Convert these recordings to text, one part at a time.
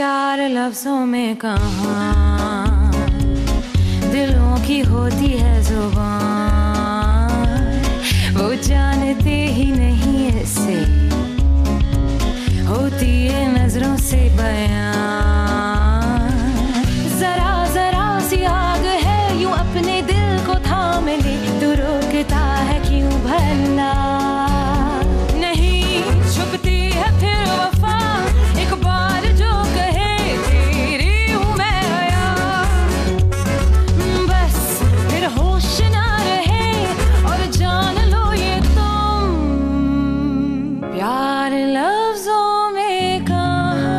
प्यार लफ्जों में कहाँ, दिलों की होती है जुबान, वो जानते ही नहीं ऐसे होती है नजरों से बयान। जरा जरा सी आग है यूं अपने दिल को थाम ले, तू रोकता है क्यों भला, नहीं छुपती है फिर वफा, एक बार जो कहे तेरी हूँ मैं आया, बस फिर होश ना रहे और जान लो ये तुम प्यार लफ्जों में कहाँ।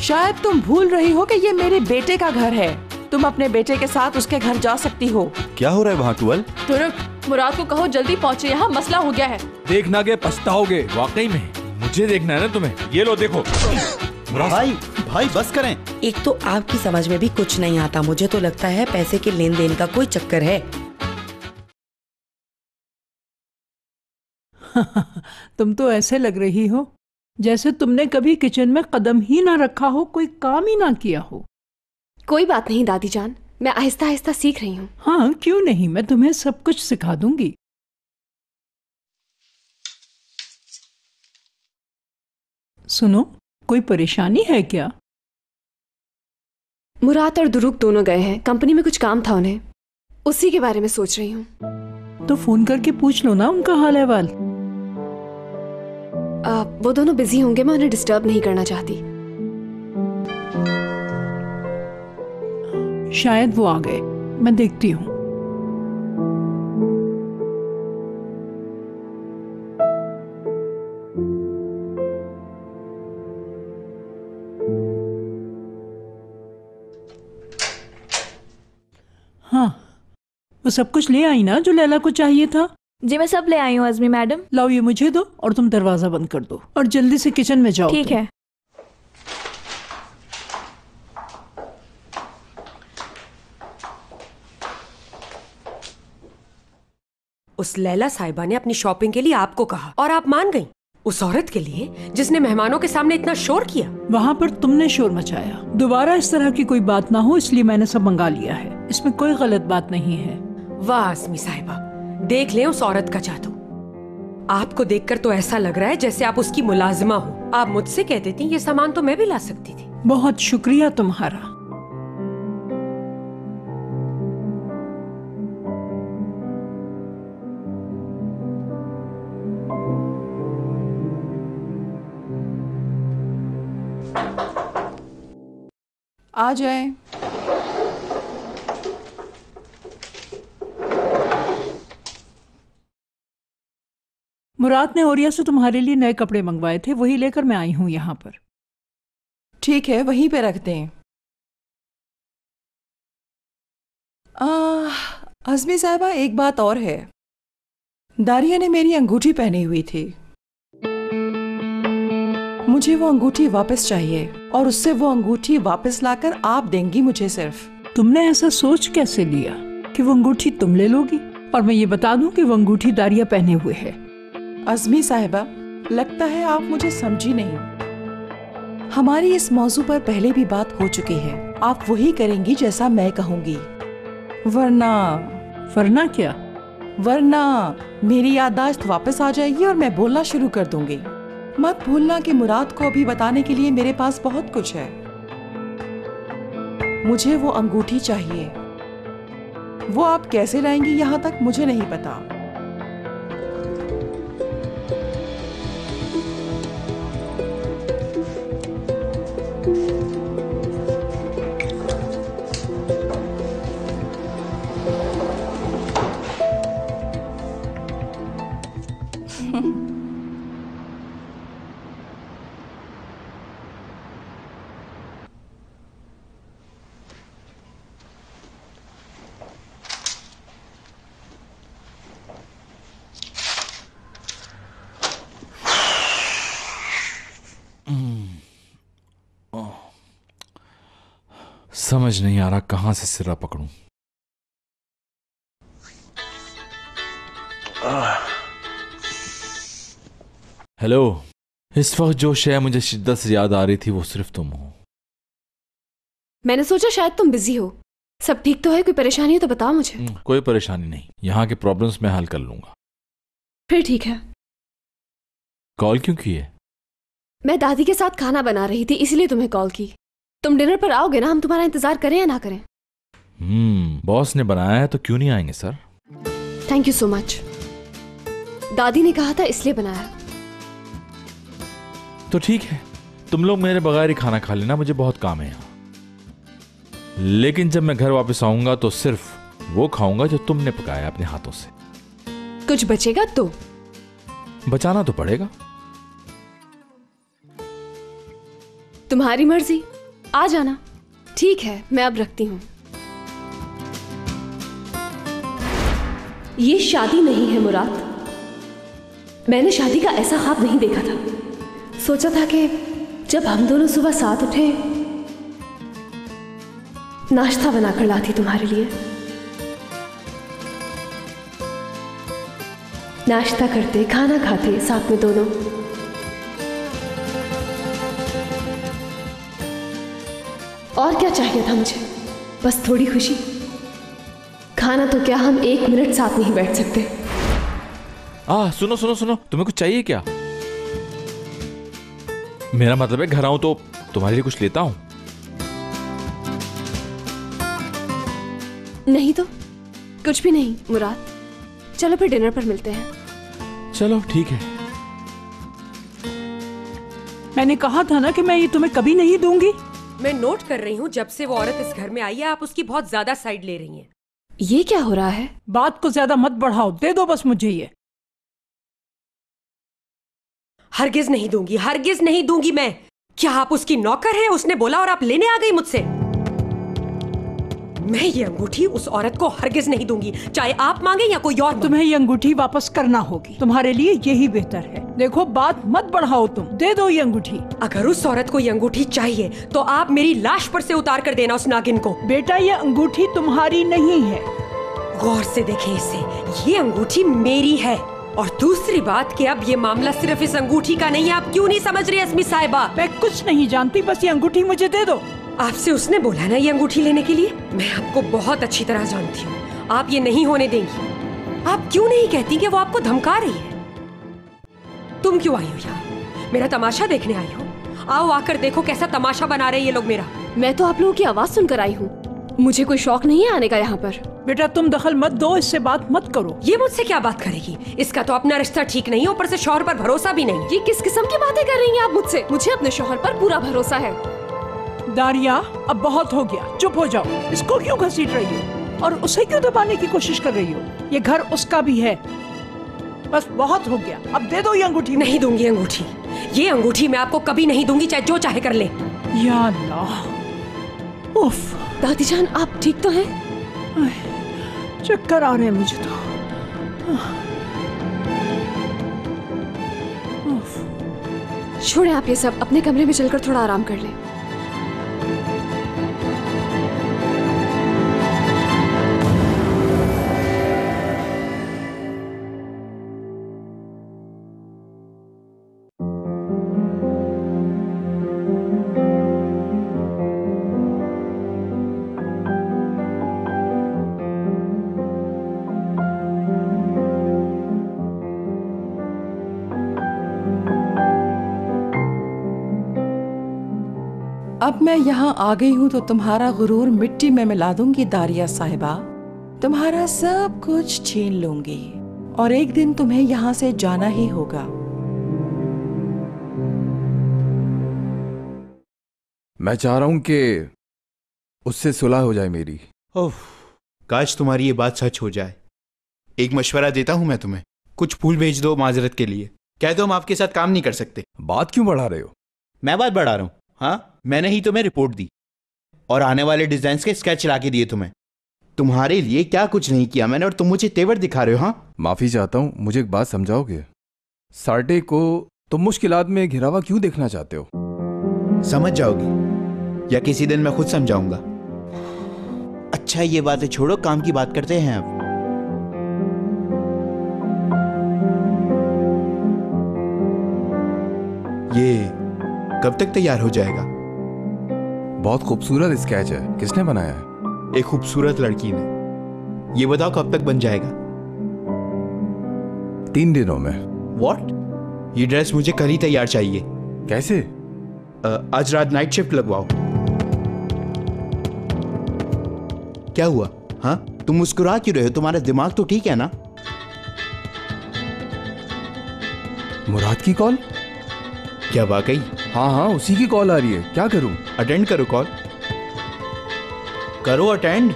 शायद तुम भूल रही हो कि ये मेरे बेटे का घर है। तुम अपने बेटे के साथ उसके घर जा सकती हो। क्या हो रहा है वहाँ टुअल? तुरुक, मुराद को कहो जल्दी पहुँचे, यहाँ मसला हो गया है। देखना के पछताओगे, वाकई में मुझे देखना है ना तुम्हें। ये लो देखो। भाई भाई बस करें। एक तो आपकी समझ में भी कुछ नहीं आता, मुझे तो लगता है पैसे के लेन देन का कोई चक्कर है। तुम तो ऐसे लग रही हो जैसे तुमने कभी किचन में कदम ही ना रखा हो, कोई काम ही ना किया हो। कोई बात नहीं दादी जान, मैं आहिस्ता आहिस्ता सीख रही हूँ। हाँ क्यों नहीं, मैं तुम्हें सब कुछ सिखा दूंगी। सुनो, कोई परेशानी है क्या? मुराद और दुरुक दोनों गए हैं, कंपनी में कुछ काम था उन्हें, उसी के बारे में सोच रही हूँ। तो फोन करके पूछ लो ना उनका हाल अहवाल। वो दोनों बिजी होंगे, मैं उन्हें डिस्टर्ब नहीं करना चाहती। शायद वो आ गए, मैं देखती हूँ। हाँ, वो सब कुछ ले आई ना जो लैला को चाहिए था? जी मैं सब ले आई हूँ अज़मी मैडम। लाओ ये मुझे दो और तुम दरवाजा बंद कर दो और जल्दी से किचन में जाओ। ठीक है। उस लैला साहिबा ने अपनी शॉपिंग के लिए आपको कहा और आप मान गईं। उस औरत के लिए जिसने मेहमानों के सामने इतना शोर किया। वहाँ पर तुमने शोर मचाया। दोबारा इस तरह की कोई बात ना हो इसलिए मैंने सब मंगा लिया है। इसमें कोई गलत बात नहीं है। वाह अज़मी साहिबा, देख लें उस औरत का जादू। आपको देखकर तो ऐसा लग रहा है जैसे आप उसकी मुलाजिमा हो। आप मुझसे कह देती ये सामान तो मैं भी ला सकती थी। बहुत शुक्रिया तुम्हारा। आ जाए। मुराद ने ओरिया से तुम्हारे लिए नए कपड़े मंगवाए थे, वही लेकर मैं आई हूँ यहाँ पर। ठीक है, वहीं पे रख दें। अज़मी साहिबा, एक बात और है। दारिया ने मेरी अंगूठी पहनी हुई थी, मुझे वो अंगूठी वापस चाहिए और उससे वो अंगूठी वापस लाकर आप देंगी मुझे। सिर्फ तुमने ऐसा सोच कैसे लिया कि वो अंगूठी तुम ले लोगी? और मैं ये बता दूं कि वो अंगूठी दारिया पहने हुए है। अज़मी साहिबा, लगता है आप मुझे समझी नहीं। हमारी इस मौजू पर पहले भी बात हो चुकी है। आप वही करेंगी जैसा मैं कहूंगी, वरना क्या? वरना मेरी याददाश्त वापस आ जाएगी और मैं बोलना शुरू कर दूंगी। मत भूलना कि मुराद को अभी बताने के लिए मेरे पास बहुत कुछ है। मुझे वो अंगूठी चाहिए। वो आप कैसे लाएंगी यहाँ तक मुझे नहीं पता। समझ नहीं आ रहा कहां से सिरा पकड़ूं। हेलो, इस वक्त जो शय मुझे शिद्दत से याद आ रही थी वो सिर्फ तुम हो। मैंने सोचा शायद तुम बिजी हो। सब ठीक तो है? कोई परेशानी है तो बताओ मुझे। कोई परेशानी नहीं, यहाँ के प्रॉब्लम्स मैं हल कर लूंगा। फिर ठीक है। कॉल क्यों की है? मैं दादी के साथ खाना बना रही थी इसलिए तुम्हें कॉल की। तुम डिनर पर आओगे ना? हम तुम्हारा इंतजार करें या ना करें? बॉस ने बनाया है तो क्यों नहीं आएंगे sir. Thank you so much. दादी ने कहा था इसलिए बनाया। तो ठीक है, तुम लोग मेरे बगैर ही खाना खा लेना, मुझे बहुत काम है यहाँ। लेकिन जब मैं घर वापस आऊंगा तो सिर्फ वो खाऊंगा जो तुमने पकाया अपने हाथों से। कुछ बचेगा तो? बचाना तो पड़ेगा। तुम्हारी मर्जी, आ जाना। ठीक है, मैं अब रखती हूं। ये शादी नहीं है मुराद। मैंने शादी का ऐसा ख्वाब नहीं देखा था। सोचा था कि जब हम दोनों सुबह साथ उठे नाश्ता बनाकर लाती तुम्हारे लिए। नाश्ता करते, खाना खाते साथ में दोनों। और क्या चाहिए था मुझे? बस थोड़ी खुशी। खाना तो क्या, हम 1 मिनट साथ नहीं बैठ सकते। सुनो सुनो सुनो, तुम्हें कुछ चाहिए क्या? मेरा मतलब है घर आऊं तो तुम्हारे लिए कुछ लेता हूं। नहीं तो कुछ भी नहीं मुराद। चलो फिर डिनर पर मिलते हैं। चलो ठीक है। मैंने कहा था ना कि मैं ये तुम्हें कभी नहीं दूंगी। मैं नोट कर रही हूँ, जब से वो औरत इस घर में आई है आप उसकी बहुत ज्यादा साइड ले रही हैं। ये क्या हो रहा है? बात को ज्यादा मत बढ़ाओ, दे दो बस मुझे ये। हरगिज नहीं दूंगी, हरगिज नहीं दूंगी मैं। क्या आप उसकी नौकर हैं? उसने बोला और आप लेने आ गई मुझसे। मैं ये अंगूठी उस औरत को हरगिज नहीं दूंगी, चाहे आप मांगे या कोई और। तुम्हें ये अंगूठी वापस करना होगी, तुम्हारे लिए यही बेहतर है। देखो बात मत बढ़ाओ, तुम दे दो ये अंगूठी। अगर उस औरत को ये अंगूठी चाहिए तो आप मेरी लाश पर से उतार कर देना उस नागिन को। बेटा ये अंगूठी तुम्हारी नहीं है। गौर से देखें इसे, ये अंगूठी मेरी है। और दूसरी बात कि अब ये मामला सिर्फ इस अंगूठी का नहीं है। आप क्यों नहीं समझ रही अस्मी साहिबा? मैं कुछ नहीं जानती, बस ये अंगूठी मुझे दे दो। आपसे उसने बोला ना ये अंगूठी लेने के लिए? मैं आपको बहुत अच्छी तरह जानती हूँ, आप ये नहीं होने देंगी। आप क्यों नहीं कहती कि वो आपको धमका रही है? तुम क्यों आई हो यहाँ? मेरा तमाशा देखने आई हो? आओ आकर देखो कैसा तमाशा बना रहे ये लोग मेरा। मैं तो आप लोगों की आवाज सुनकर आई हूँ। मुझे कोई शौक नहीं है आने का यहाँ पर। बेटा तुम दखल मत दो, इससे बात मत करो। ये मुझसे क्या बात करेगी? इसका तो अपना रिश्ता ठीक नहीं है, ऊपर से शौहर पर भरोसा भी नहीं। ये किस किस्म की बातें कर रही हैं आप मुझसे? मुझे अपने शौहर पर पूरा भरोसा है। दारिया अब बहुत हो गया, चुप हो जाओ। इसको क्यों घसीट रही हो और उसे क्यों दबाने की कोशिश कर रही हो? ये घर उसका भी है। बस बहुत हो गया, अब दे दो ये अंगूठी। नहीं दूंगी अंगूठी, ये अंगूठी मैं आपको कभी नहीं दूंगी, चाहे जो चाहे कर ले। या अल्लाह, उफ। दादी जान आप ठीक तो हैं? चक्कर आ रहे हैं मुझे तो। छोड़े आप ये सब, अपने कमरे में चलकर थोड़ा आराम कर लें। अब मैं यहाँ आ गई हूँ तो तुम्हारा गुरूर मिट्टी में मिला दूंगी दारिया साहिबा। तुम्हारा सब कुछ छीन लूंगी और एक दिन तुम्हें यहाँ से जाना ही होगा। मैं चाह रहा हूँ कि उससे सुलह हो जाए मेरी। ओह, काश तुम्हारी ये बात सच हो जाए। एक मशवरा देता हूँ मैं तुम्हें, कुछ फूल भेज दो माजरत के लिए। कह दो हम आपके साथ काम नहीं कर सकते। बात क्यों बढ़ा रहे हो? मैं बात बढ़ा रहा हूँ? हाँ, मैंने ही तुम्हें रिपोर्ट दी और आने वाले डिजाइन के स्केच ला के दिए तुम्हें। तुम्हारे लिए क्या कुछ नहीं किया मैंने और तुम मुझे तेवर दिखा रहे हो। हाँ, माफी चाहता हूँ, मुझे एक बात समझाओगे? साटे को तुम मुश्किलात में घिरावा क्यों देखना चाहते हो? समझ जाओगी या किसी दिन मैं खुद समझाऊंगा। अच्छा ये बातें छोड़ो, काम की बात करते हैं अब। ये कब तक तैयार हो जाएगा? बहुत खूबसूरत स्केच है, किसने बनाया है? एक खूबसूरत लड़की ने। ये बताओ कब तक बन जाएगा? 3 दिनों में। What? ये ड्रेस मुझे कल ही तैयार चाहिए। कैसे? आज रात नाइट शिफ्ट लगवाओ। क्या हुआ? हाँ, तुम मुस्कुरा क्यों रहे हो? तुम्हारा दिमाग तो ठीक है ना? मुराद की कॉल? क्या वाकई? हाँ हाँ, उसी की कॉल आ रही है। क्या करूं? अटेंड करो कॉल। करो अटेंड।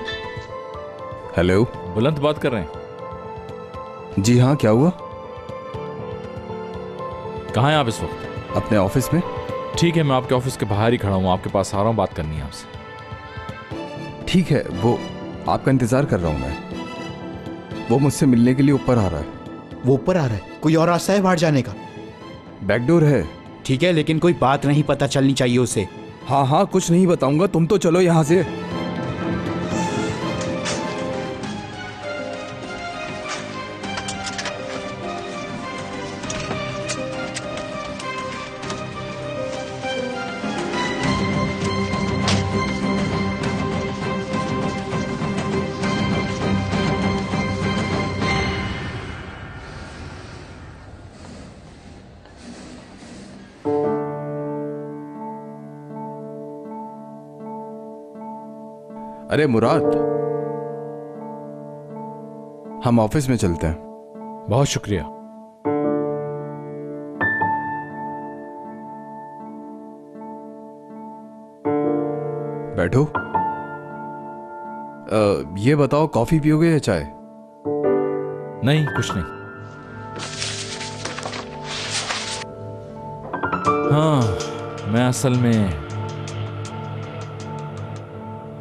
हेलो। बुलंद बात कर रहे हैं? जी हाँ, क्या हुआ? कहाँ हैं आप इस वक्त? अपने ऑफिस में। ठीक है, मैं आपके ऑफिस के बाहर ही खड़ा हूँ, आपके पास आ रहा हूँ, बात करनी है आपसे। ठीक है, वो आपका इंतजार कर रहा हूँ मैं। वो मुझसे मिलने के लिए ऊपर आ रहा है। वो ऊपर आ रहा है? कोई और रास्ता है बाहर जाने का? बैकडोर है। ठीक है, लेकिन कोई बात नहीं पता चलनी चाहिए उसे। हाँ हाँ, कुछ नहीं बताऊंगा, तुम तो चलो यहाँ से। अरे मुराद, हम ऑफिस में चलते हैं। बहुत शुक्रिया। बैठो। ये बताओ, कॉफी पियोगे या चाय? नहीं, कुछ नहीं। हाँ, मैं असल में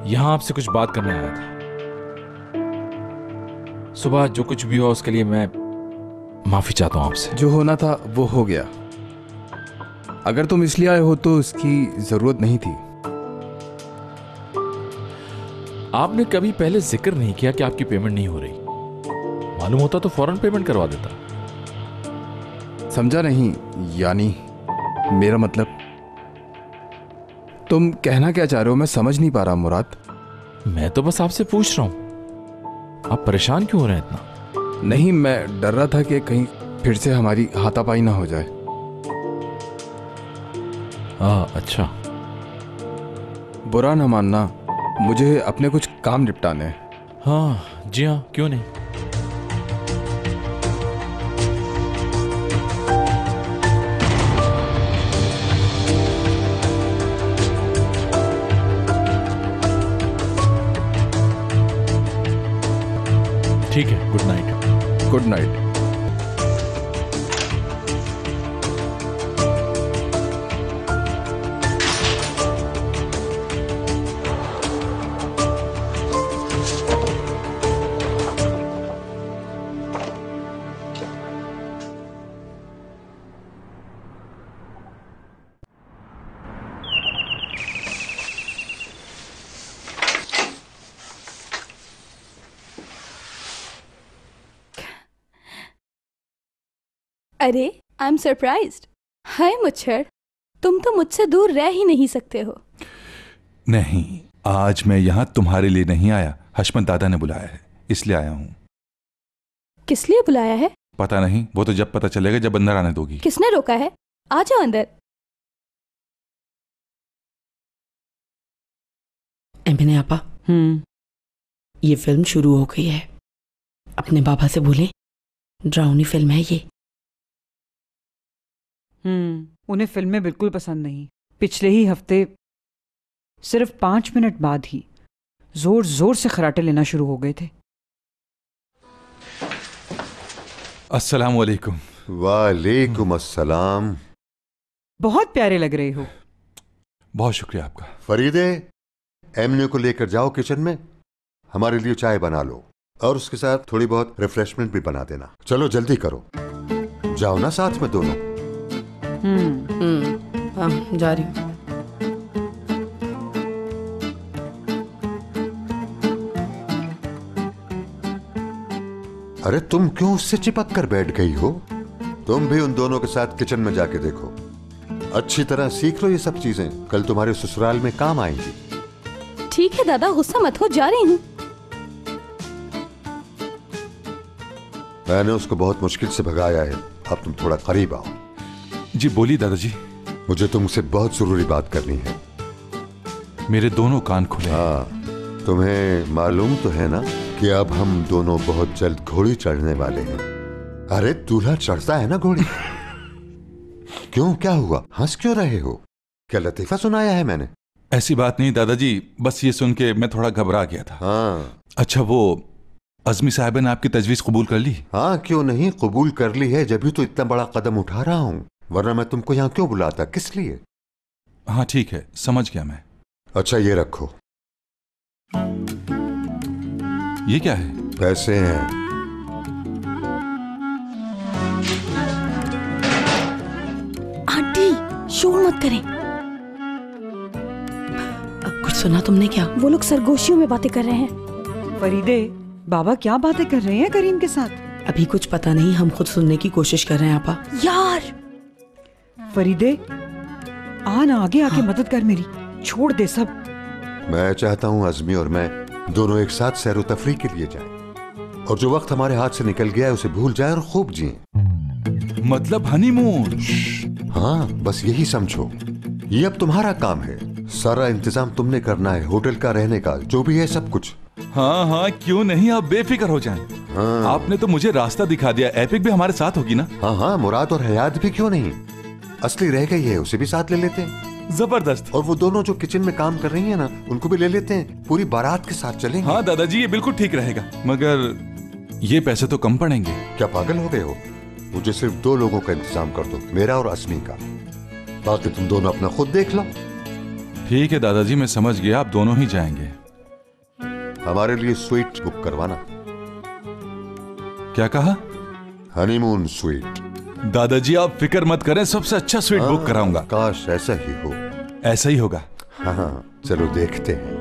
यहां आपसे कुछ बात करने आया था। सुबह जो कुछ भी हुआ उसके लिए मैं माफी चाहता हूं आपसे। जो होना था वो हो गया। अगर तुम इसलिए आए हो तो इसकी जरूरत नहीं थी। आपने कभी पहले जिक्र नहीं किया कि आपकी पेमेंट नहीं हो रही। मालूम होता तो फौरन पेमेंट करवा देता। समझा नहीं? यानी मेरा मतलब तुम कहना क्या चाह रहे हो? मैं समझ नहीं पा रहा मुराद। मैं तो बस आपसे पूछ रहा हूं, आप परेशान क्यों हो रहे हैं इतना? नहीं, मैं डर रहा था कि कहीं फिर से हमारी हाथापाई ना हो जाए। अच्छा। बुरा ना मानना, मुझे अपने कुछ काम निपटाने हैं। हाँ जी हाँ, क्यों नहीं। ठीक है, गुड नाइट। Good night. अरे, आई एम सरप्राइज्ड। हाय मुच्छर, तुम तो मुझसे दूर रह ही नहीं सकते हो। नहीं, आज मैं यहाँ तुम्हारे लिए नहीं आया, हशमत दादा ने बुलाया है, इसलिए आया हूँ। किस लिए बुलाया है? पता नहीं, वो तो जब पता चलेगा जब अंदर आने दोगी। किसने रोका है? आ जाओ अंदर। एमिने आपा, ये फिल्म शुरू हो गई है। अपने बाबा से बोलें, ड्राउनी फिल्म है ये। उन्हें फिल्में बिल्कुल पसंद नहीं। पिछले ही हफ्ते सिर्फ 5 मिनट बाद ही जोर जोर से खराटे लेना शुरू हो गए थे। अस्सलाम वालेकुम। वालेकुम अस्सलाम। बहुत प्यारे लग रहे हो। बहुत शुक्रिया आपका। फरीदे, एमने को लेकर जाओ किचन में, हमारे लिए चाय बना लो और उसके साथ थोड़ी बहुत रिफ्रेशमेंट भी बना देना। चलो जल्दी करो, जाओ ना साथ में दोनों। हाँ, जा रही हूँ। अरे तुम क्यों उससे चिपक कर बैठ गई हो? तुम भी उन दोनों के साथ किचन में जाके देखो। अच्छी तरह सीख लो ये सब चीजें, कल तुम्हारे ससुराल में काम आएंगी। ठीक है दादा, गुस्सा मत हो, जा रही हूँ। मैंने उसको बहुत मुश्किल से भगाया है, अब तुम थोड़ा करीब आओ। जी बोलिए दादाजी। मुझे तुमसे बहुत जरूरी बात करनी है। मेरे दोनों कान खुले। हाँ, तुम्हें मालूम तो है ना कि अब हम दोनों बहुत जल्द घोड़ी चढ़ने वाले हैं। अरे दूल्हा चढ़ता है ना घोड़ी। क्यों, क्या हुआ, हंस क्यों रहे हो? क्या लतीफा सुनाया है मैंने? ऐसी बात नहीं दादाजी, बस ये सुन के मैं थोड़ा घबरा गया था। हाँ। अच्छा, वो अज़मी साहिबा ने आपकी तजवीज़ कबूल कर ली? हाँ, क्यों नहीं, कबूल कर ली है, जब भी तो इतना बड़ा कदम उठा रहा हूँ, वरना मैं तुमको यहाँ क्यों बुलाता, किस लिए? हाँ ठीक है, समझ गया मैं। अच्छा ये रखो। ये क्या है? पैसे हैं। आंटी शोर मत करें। कुछ सुना तुमने क्या? वो लोग सरगोशियों में बातें कर रहे हैं। फरीदे, बाबा क्या बातें कर रहे हैं करीम के साथ? अभी कुछ पता नहीं, हम खुद सुनने की कोशिश कर रहे हैं आपा। यार फरीदे, आना आगे आके मदद कर मेरी, छोड़ दे सब। मैं चाहता हूँ अज़मी और मैं दोनों एक साथ सैरो तफरीह के लिए जाएं, और जो वक्त हमारे हाथ से निकल गया है उसे भूल जाएं और खूब जिएं। मतलब हनीमून? हाँ, बस यही समझो, ये अब तुम्हारा काम है, सारा इंतजाम तुमने करना है, होटल का, रहने का, जो भी है सब कुछ। हाँ हाँ, क्यों नहीं, आप बेफिक्र हो जाएं। हाँ। आपने तो मुझे रास्ता दिखा दिया, एपिक भी हमारे साथ होगी ना? हाँ हाँ, मुराद और हयात भी क्यों नहीं, असली रह गई है, उसे भी साथ ले लेते हैं। जबरदस्त। और वो दोनों जो किचन में काम कर रही है ना, उनको भी ले लेते हैं, पूरी बारात के साथ चलेंगे। हाँ दादाजी, ये बिल्कुल ठीक रहेगा, मगर ये पैसे तो कम पड़ेंगे। क्या पागल हो गए हो? मुझे सिर्फ 2 लोगों का इंतजाम कर दो, मेरा और अज़मी का, बाकी तुम दोनों अपना खुद देख लो। ठीक है दादाजी, मैं समझ गया, आप दोनों ही जाएंगे। हमारे लिए स्वीट बुक करवाना। क्या कहा? Honeymoon sweet. दादाजी आप फिक्र मत करें, सबसे अच्छा स्वीट बुक कराऊंगा। काश ऐसा ही हो। ऐसा ही होगा। हाँ, चलो देखते हैं।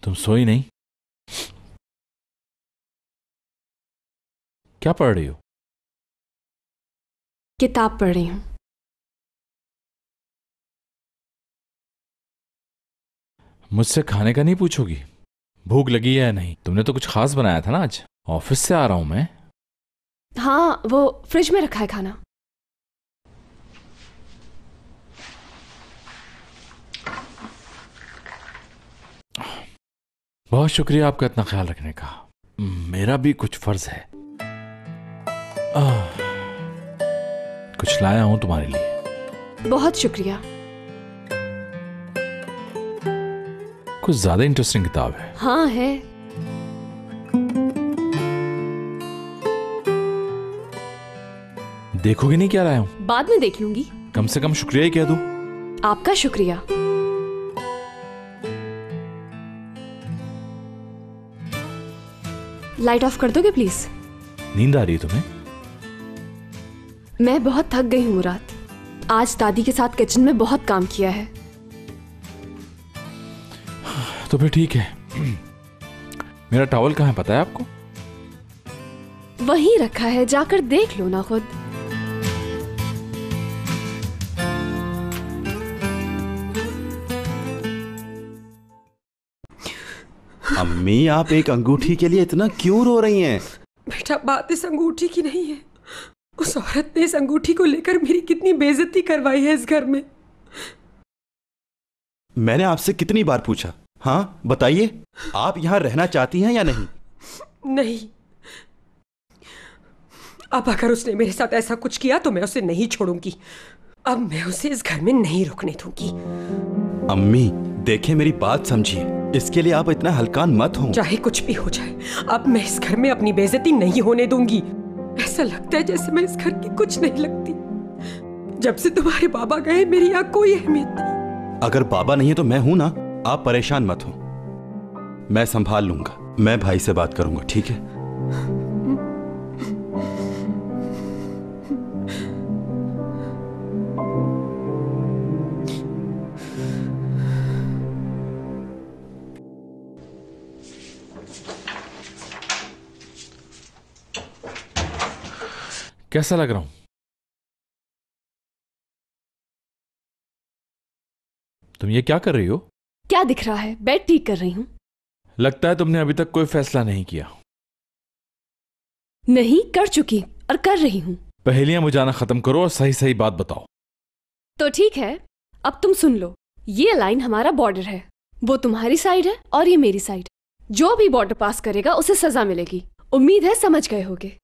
तुम सोई नहीं? क्या पढ़ रही हो? किताब पढ़ रही हूं। मुझसे खाने का नहीं पूछोगी? भूख लगी है या नहीं? तुमने तो कुछ खास बनाया था ना आज। ऑफिस से आ रहा हूं मैं। हाँ, वो फ्रिज में रखा है खाना। बहुत शुक्रिया आपका इतना ख्याल रखने का। मेरा भी कुछ फर्ज है। कुछ लाया हूं तुम्हारे लिए। बहुत शुक्रिया। कुछ ज्यादा इंटरेस्टिंग किताब है। हाँ है। देखोगे नहीं क्या लाया हूं? बाद में देख लूंगी। कम से कम शुक्रिया ही कह दो। आपका शुक्रिया। लाइट ऑफ कर दोगे प्लीज? नींद आ रही है तुम्हें? मैं बहुत थक गई हूँ मुराद। आज दादी के साथ किचन में बहुत काम किया है। तो फिर ठीक है। मेरा टॉवल कहाँ है पता है आपको? वहीं रखा है, जाकर देख लो ना खुद। अम्मी, आप एक अंगूठी के लिए इतना क्यों रो रही हैं? बेटा, बात इस अंगूठी की नहीं है। उस औरत ने इस अंगूठी को लेकर मेरी कितनी बेइज्जती करवाई है इस घर में। मैंने आपसे कितनी बार पूछा, हाँ बताइए, आप यहाँ रहना चाहती हैं या नहीं? नहीं। अब अगर उसने मेरे साथ ऐसा कुछ किया तो मैं उसे नहीं छोड़ूंगी। अब मैं उसे इस घर में नहीं रुकने दूंगी। अम्मी देखें, मेरी बात समझिए, इसके लिए आप इतना हल्कान मत हो। चाहे कुछ भी हो जाए, अब मैं इस घर में अपनी बेइज्जती नहीं होने दूंगी। ऐसा लगता है जैसे मैं इस घर की कुछ नहीं लगती। जब से तुम्हारे बाबा गए मेरी यहाँ कोई अहमियत नहीं। अगर बाबा नहीं है तो मैं हूं ना, आप परेशान मत हो, मैं संभाल लूंगा। मैं भाई से बात करूंगा, ठीक है? कैसा लग रहा हूं? तुम ये क्या कर रही हो? क्या दिख रहा है? बेड ठीक कर रही हूं। लगता है तुमने अभी तक कोई फैसला नहीं किया। नहीं, कर चुकी और कर रही हूं। पहेलियां बुझाना खत्म करो और सही सही बात बताओ। तो ठीक है, अब तुम सुन लो। ये लाइन हमारा बॉर्डर है, वो तुम्हारी साइड है और ये मेरी साइड। जो भी बॉर्डर पास करेगा उसे सजा मिलेगी। उम्मीद है समझ गए होगे।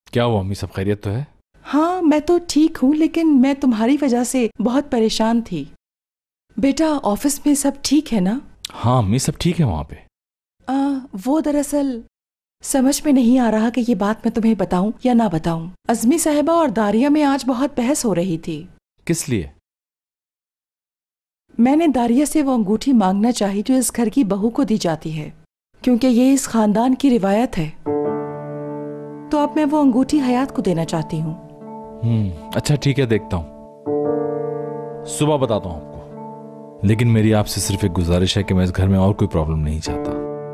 क्या हुआ अम्मी, सब खैरियत तो है? हाँ, मैं तो ठीक हूँ, लेकिन मैं तुम्हारी वजह से बहुत परेशान थी। बेटा, ऑफिस में सब ठीक है ना? हाँ अम्मी, सब ठीक है वहां पे। वो दरअसल समझ में नहीं आ रहा कि ये बात मैं तुम्हें बताऊं या ना बताऊं। अज़मी साहिबा और दारिया में आज बहुत बहस हो रही थी। किस लिए? मैंने दारिया से वो अंगूठी मांगना चाही जो इस घर की बहू को दी जाती है, क्योंकि ये इस खानदान की रिवायत है। तो अब मैं वो अंगूठी हयात को देना चाहती हूँ। अच्छा ठीक है, देखता हूँ, सुबह बताता हूँ आपको। लेकिन मेरी आपसे सिर्फ एक गुजारिश है कि मैं इस घर में और कोई प्रॉब्लम नहीं चाहता।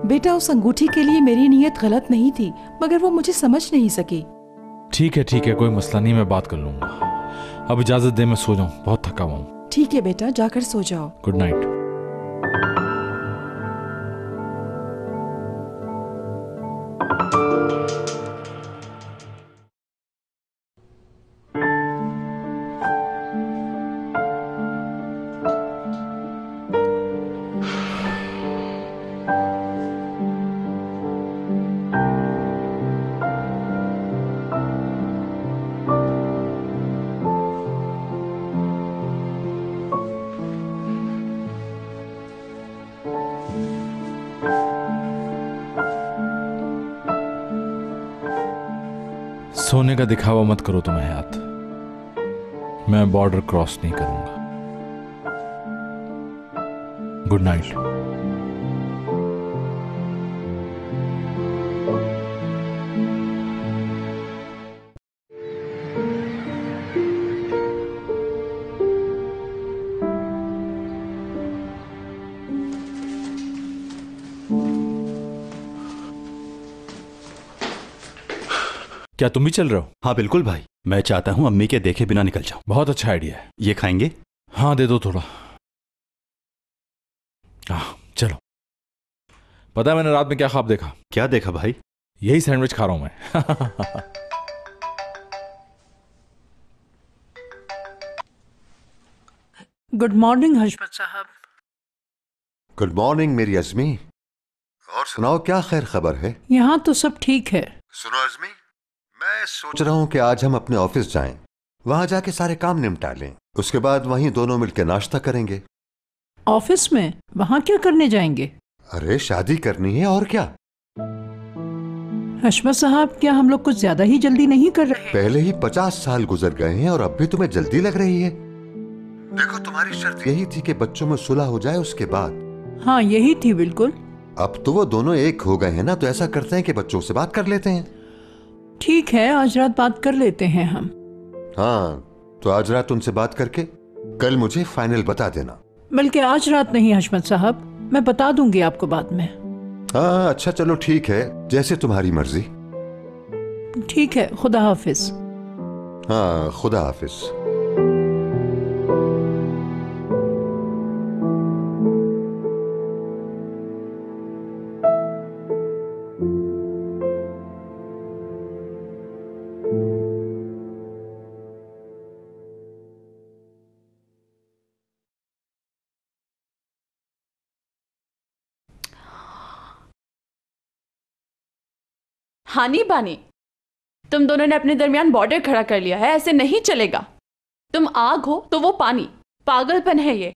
बेटा, उस अंगूठी के लिए मेरी नीयत गलत नहीं थी, मगर वो मुझे समझ नहीं सकी। ठीक है, कोई मसला नहीं, मैं बात कर लूंगा। अब इजाजत दे, मैं सो जाऊं, बहुत थका हुआ हूं। ठीक है बेटा, जाकर सो जाओ। Good night. सोने का दिखावा मत करो तुम हयात, मैं बॉर्डर क्रॉस नहीं करूंगा। Good night. क्या तुम भी चल रहे हो? हाँ बिल्कुल भाई, मैं चाहता हूँ अम्मी के देखे बिना निकल जाऊं। बहुत अच्छा आइडिया है। ये खाएंगे? हाँ दे दो थोड़ा। चलो। पता है मैंने रात में क्या ख्वाब देखा? क्या देखा भाई? यही सैंडविच खा रहा हूं मैं। गुड मॉर्निंग हशमत साहब। गुड मॉर्निंग मेरी अज़मी। और सुनाओ, क्या खैर खबर है? यहाँ तो सब ठीक है। सुनो अज़मी, मैं सोच रहा हूँ कि आज हम अपने ऑफिस जाएं, वहां जाके सारे काम निपटा लें, उसके बाद वहीं दोनों मिलकर नाश्ता करेंगे। ऑफिस में? वहां क्या करने जाएंगे? अरे शादी करनी है और क्या। हशमत साहब, क्या हम लोग कुछ ज्यादा ही जल्दी नहीं कर रहे? पहले ही 50 साल गुजर गए हैं और अब भी तुम्हें जल्दी लग रही है? देखो, तुम्हारी शर्त यही थी कि बच्चों में सुलह हो जाए उसके बाद। हाँ यही थी बिल्कुल। अब तो वो दोनों एक हो गए हैं ना, तो ऐसा करते हैं कि बच्चों से बात कर लेते हैं। ठीक है, आज रात बात कर लेते हैं हम। हाँ, तो आज रात उनसे बात करके कल मुझे फाइनल बता देना। बल्कि आज रात नहीं हशमत साहब, मैं बता दूंगी आपको बाद में। हाँ अच्छा, चलो ठीक है, जैसे तुम्हारी मर्जी। ठीक है, खुदा हाफिज। हाँ, खुदा हाफिज। हानी बानी, तुम दोनों ने अपने दरमियान बॉर्डर खड़ा कर लिया है, ऐसे नहीं चलेगा। तुम आग हो तो वो पानी, पागलपन है ये।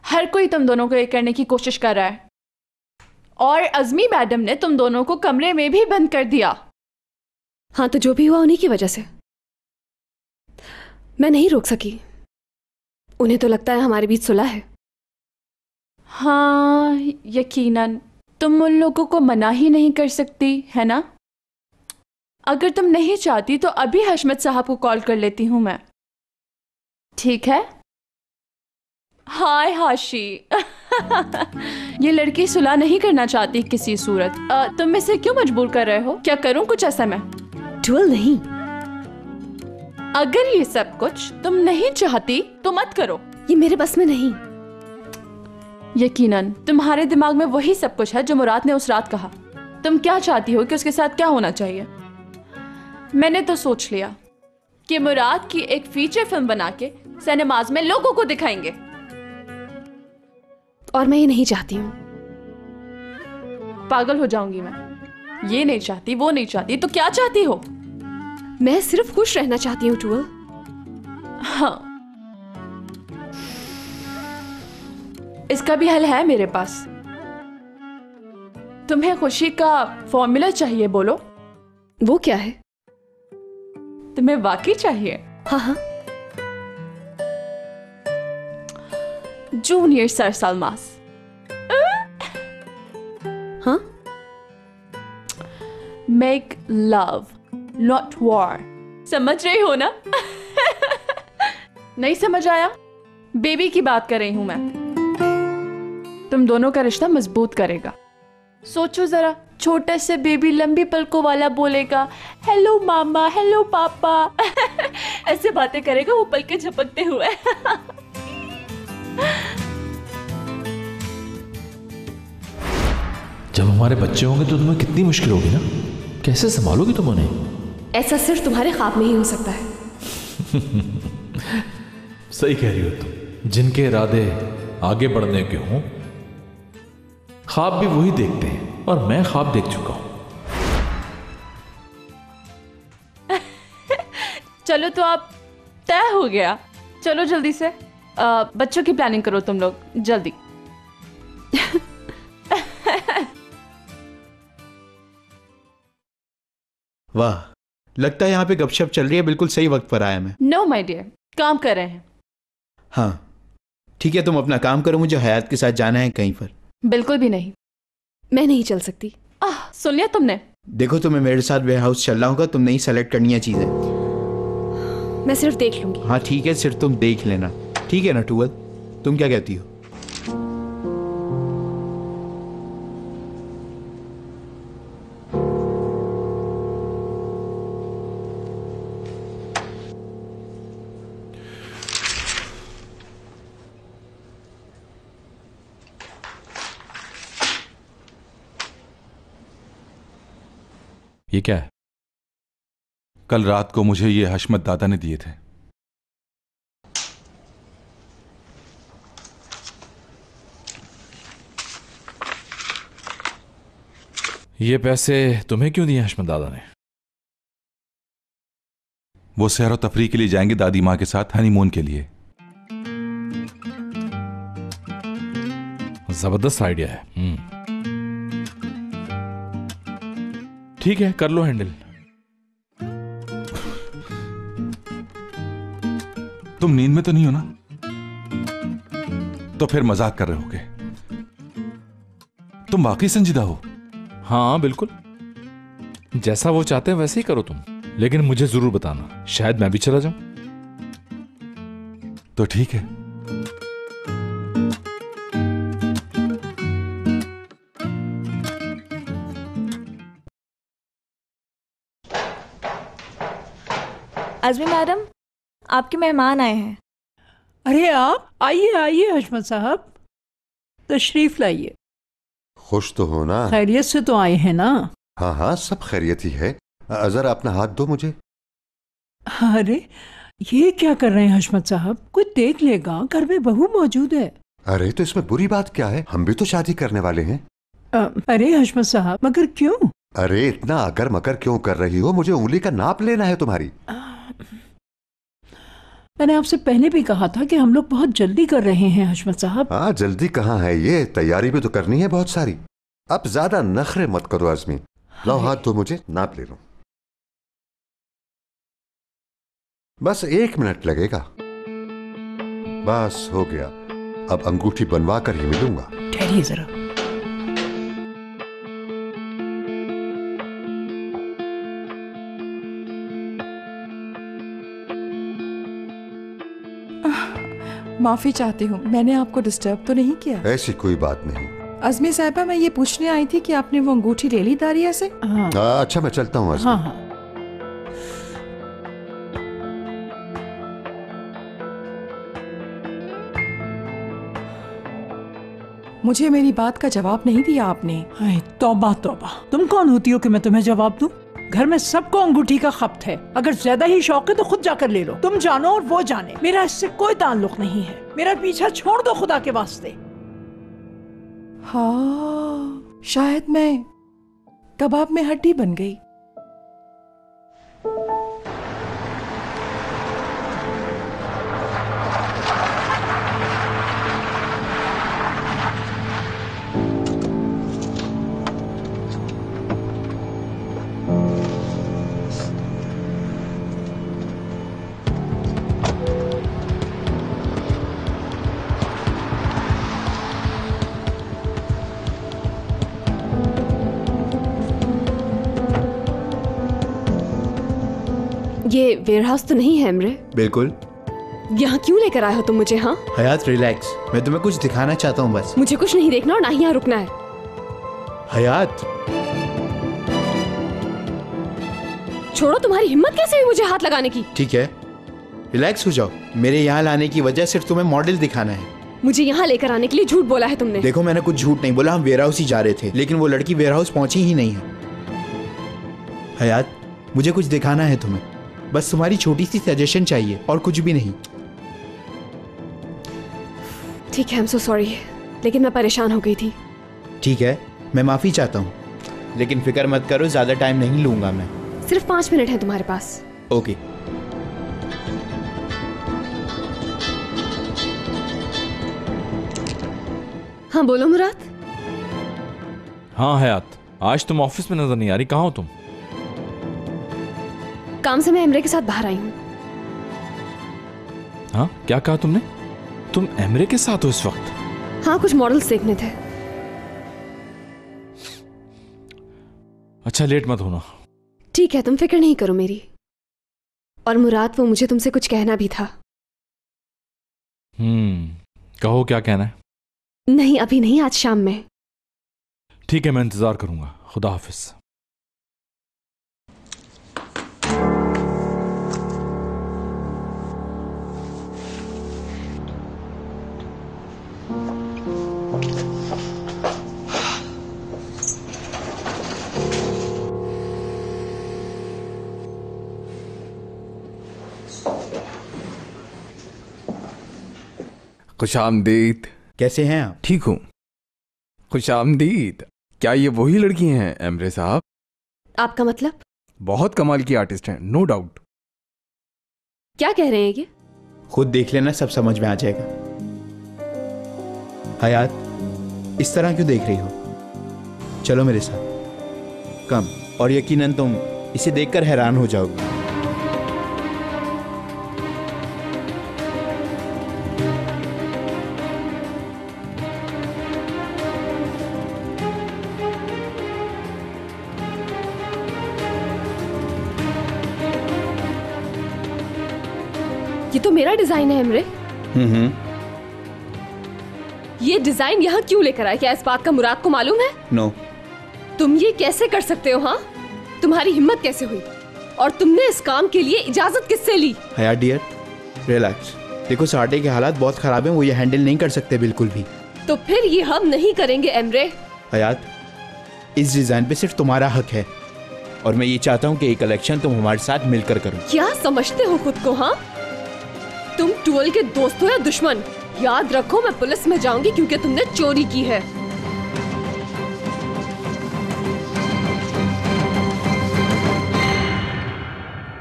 हर कोई तुम दोनों को एक करने की कोशिश कर रहा है, और अज़मी मैडम ने तुम दोनों को कमरे में भी बंद कर दिया। हाँ तो जो भी हुआ उन्हीं की वजह से, मैं नहीं रोक सकी। उन्हें तो लगता है हमारे बीच सुलह है। हाँ यकीनन, तुम उन लोगों को मना ही नहीं कर सकती है ना। अगर तुम नहीं चाहती तो अभी हशमत साहब को कॉल कर लेती हूं मैं। ठीक है, हाय हाशी। ये लड़की सुलह नहीं करना चाहती किसी सूरत। तुम इसे क्यों मजबूर कर रहे हो? क्या करूं कुछ ऐसा मैं? ड्यूल नहीं। अगर ये सब कुछ तुम नहीं चाहती तो मत करो। ये मेरे बस में नहीं। यकीनन तुम्हारे दिमाग में वही सब कुछ है जो मुराद ने उस रात कहा। तुम क्या चाहती हो कि उसके साथ क्या होना चाहिए? मैंने तो सोच लिया कि मुराद की एक फीचर फिल्म बना के सिनेमाज में लोगों को दिखाएंगे। और मैं ये नहीं चाहती हूँ। पागल हो जाऊंगी मैं। ये नहीं चाहती, वो नहीं चाहती, तो क्या चाहती हो? मैं सिर्फ खुश रहना चाहती हूँ ट्यूल। हाँ, इसका भी हल है मेरे पास। तुम्हें खुशी का फॉर्मूला चाहिए? बोलो। वो क्या है? तुम्हें वाकई चाहिए? हाँ हाँ। जूनियर सर सलमास। हाँ? Make love not war. समझ रही हो ना? नहीं समझ आया? बेबी की बात कर रही हूं मैं। तुम दोनों का रिश्ता मजबूत करेगा। सोचो जरा, छोटा से बेबी लंबी पलकों वाला बोलेगा हेलो मामा, हेलो पापा। ऐसे बातें करेगा वो पलके झपकते हुए। जब हमारे बच्चे होंगे तो तुम्हें कितनी मुश्किल होगी ना। कैसे संभालोगी तुम उन्हें? ऐसा सिर्फ तुम्हारे ख्वाब में ही हो सकता है। सही कह रही हो तुम। जिनके इरादे आगे बढ़ने के हों, ख्वाब भी वही देखते हैं, और मैं ख्वाब देख चुका हूं। चलो तो आप तय हो गया। चलो जल्दी से बच्चों की प्लानिंग करो तुम लोग, जल्दी। वाह, लगता है यहाँ पे गपशप चल रही है। बिल्कुल सही वक्त पर आया मैं। नो माय डियर, काम कर रहे हैं। हाँ ठीक है, तुम अपना काम करो। मुझे हयात के साथ जाना है कहीं पर। बिल्कुल भी नहीं। मैं नहीं चल सकती। सुन लिया तुमने? देखो, तुम्हें मेरे साथ वेयर हाउस चलना होगा। तुम नहीं सेलेक्ट करनी है चीजें। मैं सिर्फ देख लूंगी। हाँ ठीक है, सिर्फ तुम देख लेना। ठीक है ना टूवल? तुम क्या कहती हो? ये क्या है? कल रात को मुझे ये हशमत दादा ने दिए थे। ये पैसे तुम्हें क्यों दिए हशमत दादा ने? वो सैर और तफरीह के लिए जाएंगे दादी माँ के साथ हनीमून के लिए। जबरदस्त आइडिया है। ठीक है, कर लो हैंडल। तुम नींद में तो नहीं हो ना? तो फिर मजाक कर रहे होगे। तुम वाकई संजीदा हो? हाँ बिल्कुल, जैसा वो चाहते हैं वैसे ही करो तुम। लेकिन मुझे जरूर बताना, शायद मैं भी चला जाऊं। तो ठीक है। आजमी मैडम, आपके मेहमान आए हैं। अरे आप आइए आइए हशमत साहब, तशरीफ लाइए। खुश तो हो ना? खैरियत से तो आए हैं ना? हाँ हाँ, सब खैरियत ही है। जरा अपना हाथ दो मुझे। अरे ये क्या कर रहे हैं हशमत साहब? कोई देख लेगा, घर में बहू मौजूद है। अरे तो इसमें बुरी बात क्या है? हम भी तो शादी करने वाले हैं। अरे हशमत साहब, मगर क्यों? अरे इतना अगर मकर क्यों कर रही हो? मुझे उंगली का नाप लेना है तुम्हारी। मैंने आपसे पहले भी कहा था कि हम लोग बहुत जल्दी कर रहे हैं हशमत साहब। हाँ, जल्दी कहाँ है, ये तैयारी भी तो करनी है बहुत सारी। अब ज्यादा नखरे मत करो आजमी। लो हाथ दो मुझे, नाप ले लो। बस 1 मिनट लगेगा। बस हो गया। अब अंगूठी बनवा कर ही मिलूंगा। ठहरिए जरा। माफी चाहती हूँ, मैंने आपको डिस्टर्ब तो नहीं किया? ऐसी कोई बात नहीं। अजमी साहिबा, मैं ये पूछने आई थी कि आपने वो अंगूठी ले ली दारिया से? अच्छा मैं चलता हूँ अजमी। हाँ। मुझे मेरी बात का जवाब नहीं दिया आपने। हाय तौबा तौबा, तुम कौन होती हो कि मैं तुम्हें जवाब दूं? घर में सबको अंगूठी का खपत है, अगर ज्यादा ही शौक है तो खुद जाकर ले लो। तुम जानो और वो जाने, मेरा इससे कोई ताल्लुक नहीं है। मेरा पीछा छोड़ दो खुदा के वास्ते। हाँ, शायद मैं कबाब में हड्डी बन गई। ये वेयरहाउस तो नहीं है एमरे? बिल्कुल। यहाँ क्यों लेकर आए हो तुम मुझे? हाँ हयात रिलैक्स, मैं तुम्हें कुछ दिखाना चाहता हूँ बस। मुझे कुछ नहीं देखना और ना ही यहाँ रुकना है। हयात छोड़ो, तुम्हारी हिम्मत कैसे हुई मुझे हाथ लगाने की? ठीक है, रिलैक्स हो जाओ। मेरे यहाँ लाने की वजह सिर्फ तुम्हें मॉडल दिखाना है। मुझे यहाँ लेकर आने के लिए झूठ बोला है तुमने। देखो मैंने कुछ झूठ नहीं बोला, हम वेयरहाउस ही जा रहे थे, लेकिन वो लड़की वेयरहाउस पहुंची ही नहीं है। हयात मुझे कुछ दिखाना है तुम्हें, बस तुम्हारी छोटी सी सजेशन चाहिए और कुछ भी नहीं। ठीक है, आई एम सो सॉरी, लेकिन मैं परेशान हो गई थी। ठीक है, मैं माफी चाहता हूँ, लेकिन फिक्र मत करो, ज्यादा टाइम नहीं लूंगा मैं। सिर्फ 5 मिनट है तुम्हारे पास। ओके। हाँ बोलो मुराद। हाँ हयात, आज तुम ऑफिस में नजर नहीं आ रही, कहाँ हो तुम? काम से मैं एमरे के साथ बाहर आई हूँ। हाँ क्या कहा तुमने? तुम एमरे के साथ हो इस वक्त? हाँ, कुछ मॉडल्स देखने थे। अच्छा लेट मत होना। ठीक है, तुम फिक्र नहीं करो मेरी। और मुराद, वो मुझे तुमसे कुछ कहना भी था। कहो क्या कहना है? नहीं अभी नहीं, आज शाम में। ठीक है, मैं इंतजार करूंगा। खुदा हाफिज। खुशामदीद। कैसे हैं आप? ठीक हूँ। खुशामदीद। क्या ये वही लड़की हैं एमरे साहब? आपका मतलब? बहुत कमाल की आर्टिस्ट हैं, नो डाउट। क्या कह रहे हैं ये? खुद देख लेना, सब समझ में आ जाएगा। हयात, इस तरह क्यों देख रही हो? चलो मेरे साथ, कम। और यकीनन तुम इसे देखकर हैरान हो जाओगे। ये तो मेरा डिजाइन है एमरे। ये डिजाइन यहाँ क्यों लेकर आए? क्या इस बात का मुराद को मालूम है? नो। तुम ये कैसे कर सकते हो? हाँ, तुम्हारी हिम्मत कैसे हुई? और तुमने इस काम के लिए इजाजत किससे ली? हयात डियर, रिलैक्स। देखो साडे के हालात बहुत खराब हैं, वो ये हैंडल नहीं कर सकते बिल्कुल भी। तो फिर ये हम नहीं करेंगे एमरे। हयात, इस डिजाइन पे सिर्फ तुम्हारा हक है, और मैं ये चाहता हूँ कि ये कलेक्शन तुम हमारे साथ मिलकर करो। क्या समझते हो खुद को? हाँ, तुम टूल के दोस्त हो या दुश्मन? याद रखो, मैं पुलिस में जाऊंगी क्योंकि तुमने चोरी की है।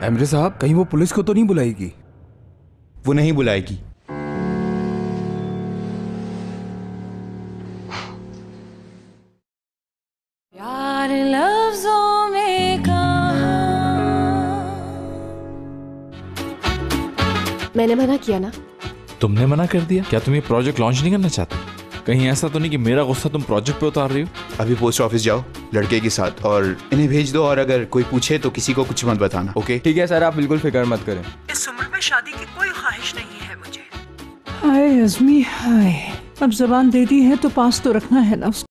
एमरे साहब, कहीं वो पुलिस को तो नहीं बुलाएगी? वो नहीं बुलाएगी। यार लफ्जों में मैंने मना किया ना? तुमने मना कर दिया? क्या तुम ये प्रोजेक्ट लॉन्च नहीं करना चाहते? कहीं ऐसा तो नहीं कि मेरा गुस्सा तुम प्रोजेक्ट पे उतार रही हो? अभी पोस्ट ऑफिस जाओ लड़के के साथ और इन्हें भेज दो, और अगर कोई पूछे तो किसी को कुछ मत बताना। ओके? ठीक है सर, आप बिल्कुल फिक्र मत करें। इस उम्र में शादी की कोई ख्वाहिश नहीं है मुझे। हाय अज़मी हाय, अब जबान दे दी है तो पास तो रखना है ना उसको।